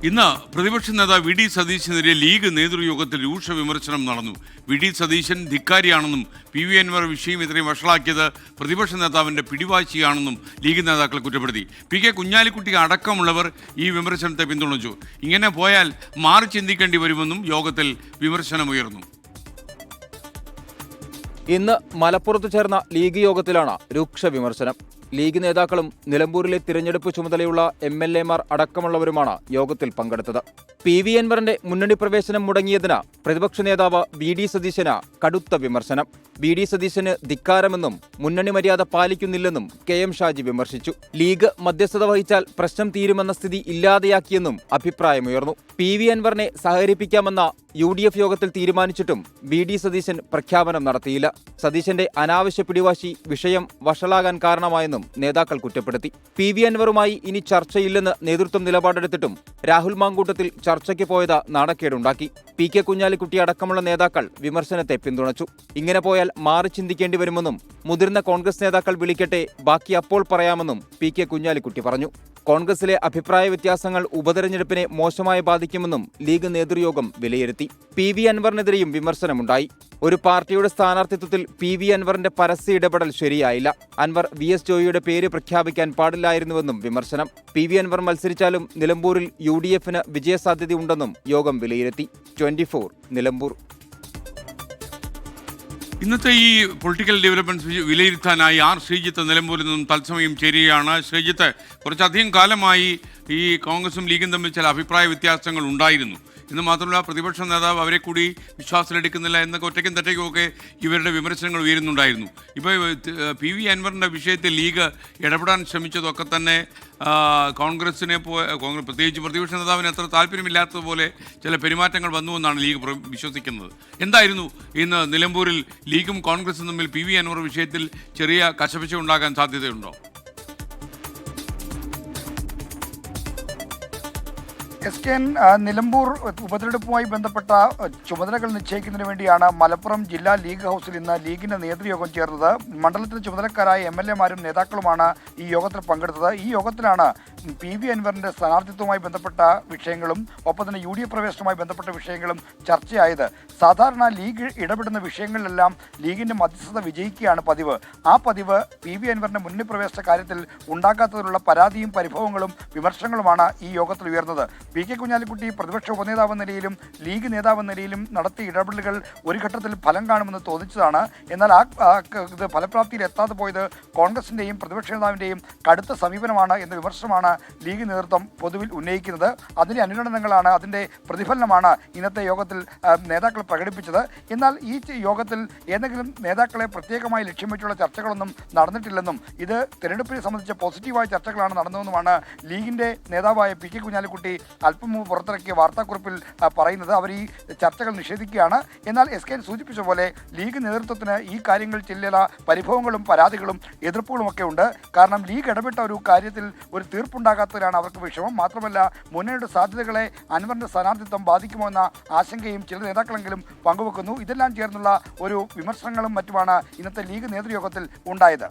ഇന്ന് പ്രതിപക്ഷ നേതാവ് വി ഡി സതീശനെതിരെ ലീഗ് നേതൃയോഗത്തിൽ രൂക്ഷ വിമർശനം നടന്നു. വി ഡി സതീശൻ ധിക്കാരിയാണെന്നും പി വി അൻവർ വിഷയം ഇത്രയും വഷളാക്കിയത് പ്രതിപക്ഷ നേതാവിൻ്റെ പിടിവാശിയാണെന്നും ലീഗ് നേതാക്കൾ കുറ്റപ്പെടുത്തി. പി കെ കുഞ്ഞാലിക്കുട്ടി അടക്കമുള്ളവർ ഈ വിമർശനത്തെ പിന്തുണച്ചു. ഇങ്ങനെ പോയാൽ മാറി ചിന്തിക്കേണ്ടി വരുമെന്നും യോഗത്തിൽ വിമർശനമുയർന്നു. ഇന്ന് മലപ്പുറത്ത് ചേർന്ന ലീഗ് യോഗത്തിലാണ് രൂക്ഷ വിമർശനം. ലീഗ് നേതാക്കളും നിലമ്പൂരിലെ തിരഞ്ഞെടുപ്പ് ചുമതലയുള്ള MLA-മാർ അടക്കമുള്ളവരുമാണ് യോഗത്തിൽ പങ്കെടുത്തത്. പി വി അൻവറിന്റെ മുന്നണി പ്രവേശനം മുടങ്ങിയതിന് പ്രതിപക്ഷ നേതാവ് വി ഡി സതീശന് കടുത്ത വിമർശനം. വി ഡി സതീശന് ധിക്കാരമെന്നും മുന്നണി മര്യാദ പാലിക്കുന്നില്ലെന്നും KM ഷാജി വിമർശിച്ചു. ലീഗ് മധ്യസ്ഥത വഹിച്ചാൽ പ്രശ്നം തീരുമെന്ന സ്ഥിതി ഇല്ലാതെയാക്കിയെന്നും അഭിപ്രായമുയർന്നു. പി വി അൻവറിനെ സഹകരിപ്പിക്കാമെന്ന UDF യോഗത്തിൽ തീരുമാനിച്ചിട്ടും വി ഡി സതീശൻ പ്രഖ്യാപനം നടത്തിയില്ല. സതീശന്റെ അനാവശ്യ പിടിവാശി വിഷയം വഷളാകാൻ കാരണമായെന്നും നേതാക്കൾ കുറ്റപ്പെടുത്തി. പി വി അൻവറുമായി ഇനി ചർച്ചയില്ലെന്ന് നേതൃത്വം നിലപാടെടുത്തിട്ടും രാഹുൽ മാങ്കൂട്ടത്തിൽ ചർച്ചയ്ക്ക് പോയത് നാണക്കേടുണ്ടാക്കി. പി കെ കുഞ്ഞാലിക്കുട്ടി അടക്കമുള്ള നേതാക്കൾ വിമർശനത്തെ പിന്തുണച്ചു. ഇങ്ങനെ പോയാൽ മാറി ചിന്തിക്കേണ്ടി വരുമെന്നും മുതിർന്ന കോൺഗ്രസ് നേതാക്കൾ വിളിക്കട്ടെ, ബാക്കി അപ്പോൾ പറയാമെന്നും പി കെ കുഞ്ഞാലിക്കുട്ടി പറഞ്ഞു. കോൺഗ്രസിലെ അഭിപ്രായ വ്യത്യാസങ്ങൾ ഉപതെരഞ്ഞെടുപ്പിനെ മോശമായി ബാധിക്കുമെന്നും ലീഗ് നേതൃയോഗം വിലയിരുത്തി. പി വി അൻവറിനെതിരെയും വിമർശനമുണ്ടായി. ഒരു പാർട്ടിയുടെ സ്ഥാനാർത്ഥിത്വത്തിൽ പി വി അൻവറിന്റെ പരസ്യ ഇടപെടൽ ശരിയായില്ല. അൻവർ VS ജോയിയുടെ പേര് പ്രഖ്യാപിക്കാൻ പാടില്ലായിരുന്നുവെന്നും വിമർശനം. പി വി അൻവർ മത്സരിച്ചാലും നിലമ്പൂരിൽ UDF-ന് വിജയസാധ്യതയുണ്ടെന്നും യോഗം വിലയിരുത്തി. 24 നിലമ്പൂർ. ഇന്നത്തെ ഈ പൊളിറ്റിക്കൽ ഡെവലപ്മെന്റ്സ് വിലയിരുത്താനായി ശ്രീജിത്ത് നിലമ്പൂരിൽ നിന്നും തത്സമയം ചേരുകയാണ്. ശ്രീജിത്ത്, കുറച്ചധികം കാലമായി ഈ കോൺഗ്രസും ലീഗും തമ്മിൽ ചില അഭിപ്രായ വ്യത്യാസങ്ങൾ ഉണ്ടായിരുന്നു. ഇന്ന് മാത്രമല്ല, പ്രതിപക്ഷ നേതാവ് അവരെ കൂടി വിശ്വാസത്തിലെടുക്കുന്നില്ല എന്നൊക്കെ ഒറ്റയ്ക്കും തെറ്റയ്ക്കുമൊക്കെ ഇവരുടെ വിമർശനങ്ങൾ ഉയരുന്നുണ്ടായിരുന്നു. ഇപ്പോൾ പി വി അൻവറിൻ്റെ വിഷയത്തിൽ ലീഗ് ഇടപെടാൻ ശ്രമിച്ചതൊക്കെ തന്നെ കോൺഗ്രസിനെ പ്രത്യേകിച്ച് പ്രതിപക്ഷ നേതാവിന് അത്ര താല്പര്യമില്ലാത്തതുപോലെ ചില പെരുമാറ്റങ്ങൾ വന്നുവെന്നാണ് ലീഗ് വിശ്വസിക്കുന്നത്. എന്തായിരുന്നു ഇന്ന് നിലമ്പൂരിൽ ലീഗും കോൺഗ്രസും തമ്മിൽ പി വി അൻവർ വിഷയത്തിൽ ചെറിയ കശപിശ ഉണ്ടാകാൻ സാധ്യതയുണ്ടോ? SKN നിലമ്പൂർ ഉപതെരഞ്ഞെടുപ്പുമായി ബന്ധപ്പെട്ട ചുമതലകൾ നിശ്ചയിക്കുന്നതിന് വേണ്ടിയാണ് മലപ്പുറം ജില്ലാ ലീഗ് ഹൗസിൽ ഇന്ന് ലീഗിന്റെ നേതൃയോഗം ചേർന്നത്. മണ്ഡലത്തിലെ ചുമതലക്കാരായ MLA-മാരും നേതാക്കളുമാണ് ഈ യോഗത്തിൽ പങ്കെടുത്തത്. ഈ യോഗത്തിലാണ് പി വി അൻവറിന്റെ സ്ഥാനാർത്ഥിത്വവുമായി ബന്ധപ്പെട്ട വിഷയങ്ങളും ഒപ്പം തന്നെ UDF പ്രവേശനവുമായി ബന്ധപ്പെട്ട വിഷയങ്ങളും ചർച്ചയായത്. സാധാരണ ലീഗ് ഇടപെടുന്ന വിഷയങ്ങളിലെല്ലാം ലീഗിന്റെ മധ്യസ്ഥത വിജയിക്കുകയാണ് പതിവ്. ആ പതിവ് പി വി അൻവറിന്റെ മുന്നണി പ്രവേശന കാര്യത്തിൽ ഉണ്ടാക്കാത്തതിലുള്ള പരാതിയും പരിഭവങ്ങളും വിമർശനങ്ങളുമാണ് ഈ യോഗത്തിൽ ഉയർന്നത്. പി കെ കുഞ്ഞാലിക്കുട്ടി പ്രതിപക്ഷ ഉപനേതാവ് നിലയിലും ലീഗ് നേതാവ് നിലയിലും നടത്തിയ ഇടപെടലുകൾ ഒരു ഘട്ടത്തിൽ ഫലം കാണുമെന്ന് തോന്നിച്ചതാണ്. എന്നാൽ ഇത് ഫലപ്രാപ്തിയിൽ എത്താതെ പോയത് കോൺഗ്രസിൻ്റെയും പ്രതിപക്ഷ നേതാവിൻ്റെയും കടുത്ത സമീപനമാണ് എന്ന വിമർശനമാണ് ലീഗ് നേതൃത്വം പൊതുവിൽ ഉന്നയിക്കുന്നത്. അതിൻ്റെ അനുരണനങ്ങളാണ്, അതിൻ്റെ പ്രതിഫലനമാണ് ഇന്നത്തെ യോഗത്തിൽ നേതാക്കൾ പ്രകടിപ്പിച്ചത്. എന്നാൽ ഈ യോഗത്തിൽ ഏതെങ്കിലും നേതാക്കളെ പ്രത്യേകമായി ലക്ഷ്യം വെച്ചുള്ള ചർച്ചകളൊന്നും നടന്നിട്ടില്ലെന്നും ഇത് തിരഞ്ഞെടുപ്പിനെ സംബന്ധിച്ച പോസിറ്റീവായ ചർച്ചകളാണ് നടന്നതെന്നുമാണ് ലീഗിൻ്റെ നേതാവായ പി കെ കുഞ്ഞാലിക്കുട്ടി അല്പം മുമ്പ് പുറത്തിറക്കിയ വാർത്താക്കുറിപ്പിൽ പറയുന്നത്. അവർ ഈ ചർച്ചകൾ നിഷേധിക്കുകയാണ്. എന്നാൽ SKN സൂചിപ്പിച്ച പോലെ ലീഗ് നേതൃത്വത്തിന് ഈ കാര്യങ്ങൾ ചില പരിഭവങ്ങളും പരാതികളും എതിർപ്പുകളുമൊക്കെ ഉണ്ട്. കാരണം ലീഗ് ഇടപെട്ട ഒരു കാര്യത്തിൽ ഒരു തീർപ്പുണ്ടാകാത്തതിലാണ് അവർക്ക് വിഷമം. മാത്രമല്ല, മുന്നണിയുടെ സാധ്യതകളെ അൻവറിന്റെ സ്ഥാനാർത്ഥിത്വം ബാധിക്കുമോ എന്ന ആശങ്കയും ചില നേതാക്കളെങ്കിലും പങ്കുവെക്കുന്നു. ഇതെല്ലാം ചേർന്നുള്ള ഒരു വിമർശനങ്ങളും മറ്റുമാണ് ഇന്നത്തെ ലീഗ് നേതൃയോഗത്തിൽ ഉണ്ടായത്.